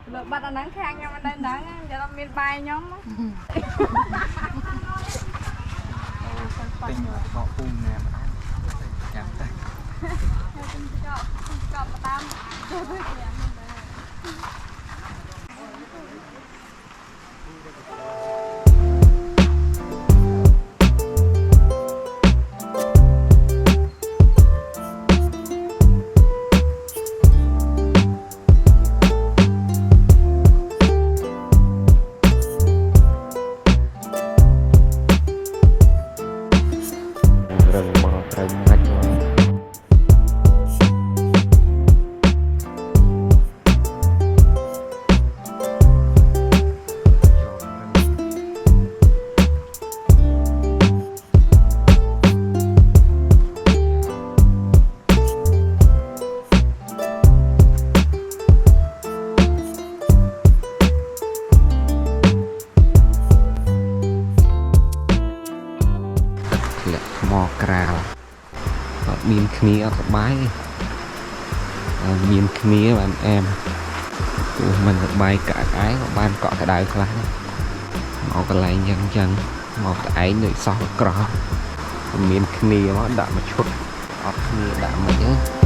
Lượt bắt ở nắng khang nhau bên đây nắng giờ nó miên bay nhóm tình họ cùng nè nhắm tay chọn tam មានគ្នាអត់សប្បាយមានគ្នាបានអែមព្រោះមិនសប្បាយកាក់ឯងក៏បានកក់ក្ដៅខ្លះមកកន្លែងចឹងមកតែឯងនៅសោះក្រោះមានគ្នាមកដាក់មកឈុតអត់គ្នាដាក់មិនអញ្ចឹង